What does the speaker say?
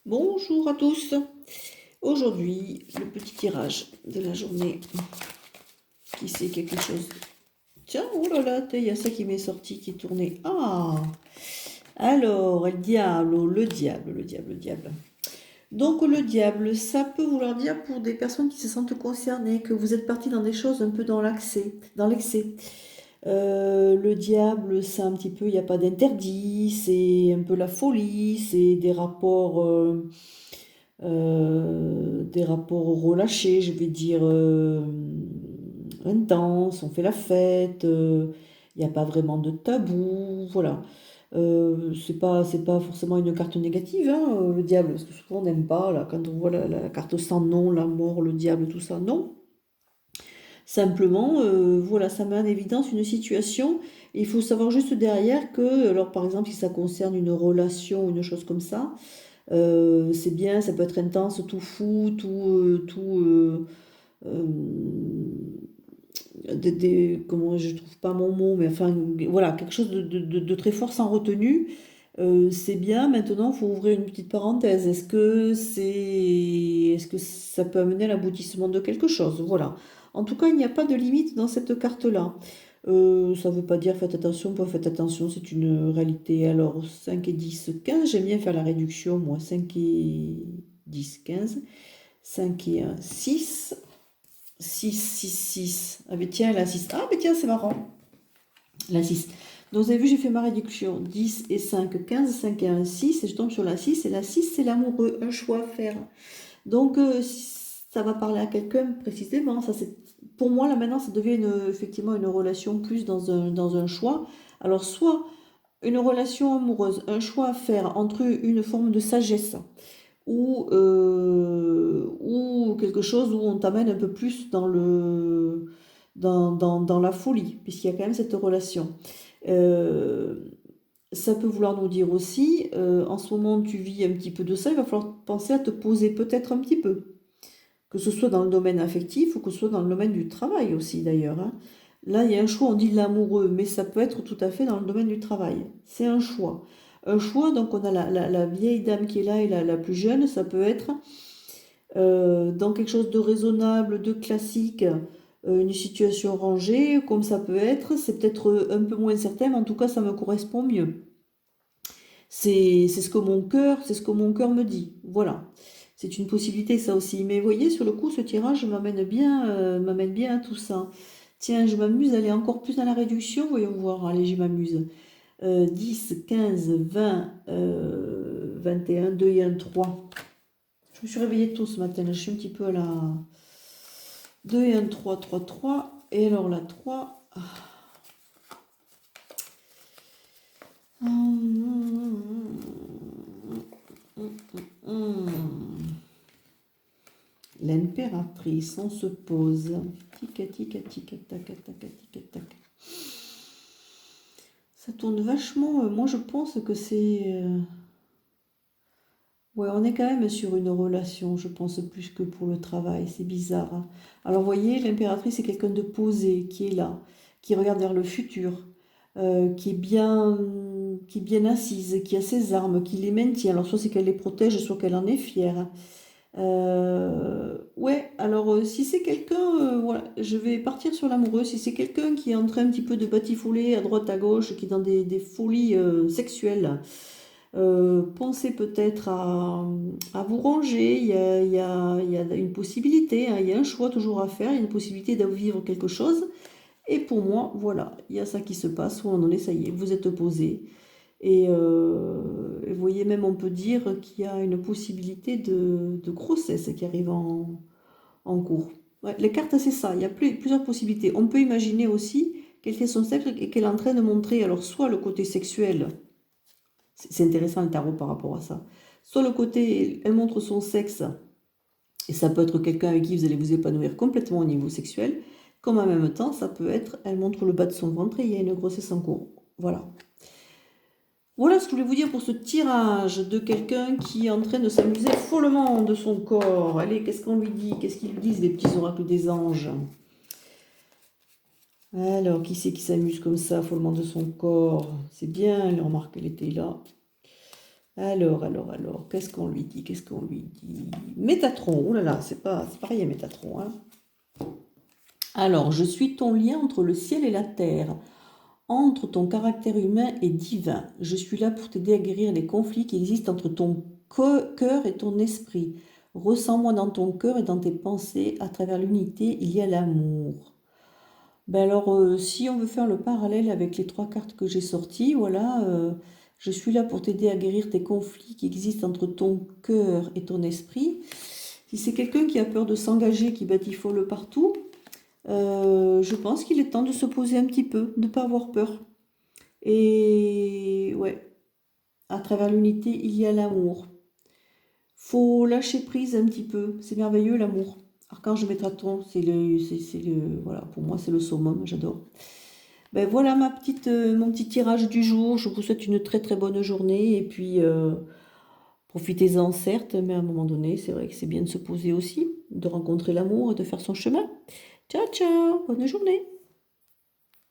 Bonjour à tous. Aujourd'hui, le petit tirage de la journée. Qui c'est quelque chose? Tiens, oh là là, il y a ça qui m'est sorti, qui est tourné. Ah! Alors, le diable, oh, le diable, le diable, le diable. Donc, le diable, ça peut vouloir dire pour des personnes qui se sentent concernées, que vous êtes parti dans des choses un peu dans l'excès. Le diable, c'est un petit peu, il n'y a pas d'interdit, c'est un peu la folie, c'est des rapports relâchés, je vais dire, intenses, on fait la fête, il n'y a pas vraiment de tabou, voilà. C'est pas forcément une carte négative, hein, le diable, parce que souvent on n'aime pas, là, quand on voit la carte sans nom, la mort, le diable, tout ça, non. Simplement, voilà, ça met en évidence une situation. Et il faut savoir juste derrière que, alors par exemple, si ça concerne une relation, une chose comme ça, c'est bien, ça peut être intense, tout fou, euh, comment je trouve pas mon mot, mais enfin voilà, quelque chose de très fort sans retenue. C'est bien. Maintenant, il faut ouvrir une petite parenthèse. Est-ce que ça peut amener à l'aboutissement de quelque chose? Voilà. En tout cas, il n'y a pas de limite dans cette carte-là. Ça ne veut pas dire faites attention, pas faites attention, c'est une réalité. Alors, 5 et 10, 15, j'aime bien faire la réduction, moi. 5 et 10, 15. 5 et 1, 6. 6, 6, 6. Ah, mais tiens, la 6. Ah, mais tiens, c'est marrant. La 6. Donc, vous avez vu, j'ai fait ma réduction. 10 et 5, 15, 5 et 1, 6. Et je tombe sur la 6. Et la 6, c'est l'amoureux, un choix à faire. Donc, ça va parler à quelqu'un précisément. Ça, c'est, pour moi, là, maintenant, ça devient effectivement une relation plus dans un choix. Alors, soit une relation amoureuse, un choix à faire entre une forme de sagesse ou quelque chose où on t'amène un peu plus dans la folie, puisqu'il y a quand même cette relation. Euh, Ça peut vouloir nous dire aussi, en ce moment tu vis un petit peu de ça, il va falloir penser à te poser peut-être un petit peu, que ce soit dans le domaine affectif ou que ce soit dans le domaine du travail aussi d'ailleurs, hein. Là, il y a un choix, on dit l'amoureux, mais ça peut être tout à fait dans le domaine du travail. C'est un choix. Un choix, donc on a la vieille dame qui est là et la plus jeune, ça peut être dans quelque chose de raisonnable, de classique, une situation rangée, comme ça peut être. C'est peut-être un peu moins certain, mais en tout cas, ça me correspond mieux. C'est c'est ce que mon cœur me dit. Voilà. C'est une possibilité, ça aussi. Mais vous voyez, sur le coup, ce tirage m'amène bien à tout ça. Tiens, je m'amuse à aller encore plus dans la réduction. Voyons voir. Allez, je m'amuse. 10, 15, 20, 21, 2 et 1, 3. Je me suis réveillée tôt ce matin. Je suis un petit peu à la 2 et 1, 3, 3, 3. Et alors la 3. L'impératrice, on se pose. Tic, tic, tic, tac, tac, tic, tac. Ça tourne vachement. Moi, je pense que c'est. Ouais, on est quand même sur une relation, je pense, plus que pour le travail. C'est bizarre, hein. Alors, vous voyez, l'impératrice, c'est quelqu'un de posé, qui est là, qui regarde vers le futur, qui est bien assise, qui a ses armes, qui les maintient. Alors, soit c'est qu'elle les protège, soit qu'elle en est fière. Ouais, alors si c'est quelqu'un, voilà, je vais partir sur l'amoureux. Si c'est quelqu'un qui est en train un petit peu de batifoler à droite à gauche, qui est dans des folies sexuelles, pensez peut-être à vous ranger. Il y a une possibilité, hein, il y a un choix toujours à faire, il y a une possibilité de vivre quelque chose. Et pour moi, voilà, il y a ça qui se passe, où on en est, ça y est, vous êtes posé. Et vous voyez, même on peut dire qu'il y a une possibilité de grossesse qui arrive en cours. Ouais, les cartes, c'est ça, il y a plusieurs possibilités. On peut imaginer aussi qu'elle fait son sexe et qu'elle est en train de montrer, alors soit le côté sexuel, c'est intéressant le tarot par rapport à ça, soit le côté, elle montre son sexe, et ça peut être quelqu'un avec qui vous allez vous épanouir complètement au niveau sexuel, comme en même temps, ça peut être, elle montre le bas de son ventre et il y a une grossesse en cours. Voilà. Voilà ce que je voulais vous dire pour ce tirage de quelqu'un qui est en train de s'amuser follement de son corps. Allez, qu'est-ce qu'on lui dit? Qu'est-ce qu'ils lui disent, les petits oracles des anges? Alors, qui c'est qui s'amuse comme ça, follement de son corps? C'est bien, elle remarque qu'elle était là. Alors, qu'est-ce qu'on lui dit? Qu'est-ce qu'on lui dit? Métatron, oh là là, c'est pas rien, Métatron, hein. Alors, je suis ton lien entre le ciel et la terre, entre ton caractère humain et divin. Je suis là pour t'aider à guérir les conflits qui existent entre ton cœur et ton esprit. Ressens-moi dans ton cœur et dans tes pensées. À travers l'unité, il y a l'amour. Ben alors, si on veut faire le parallèle avec les trois cartes que j'ai sorties, voilà, je suis là pour t'aider à guérir tes conflits qui existent entre ton cœur et ton esprit. Si c'est quelqu'un qui a peur de s'engager, qui batifole partout, je pense qu'il est temps de se poser un petit peu, de ne pas avoir peur. Et ouais, à travers l'unité, il y a l'amour. Faut lâcher prise un petit peu. C'est merveilleux l'amour. Archange Métatron, voilà, pour moi c'est le summum, j'adore. Ben voilà mon petit tirage du jour. Je vous souhaite une très très bonne journée et puis profitez-en certes, mais à un moment donné, c'est vrai que c'est bien de se poser aussi, de rencontrer l'amour et de faire son chemin. Ciao ciao, bonne journée.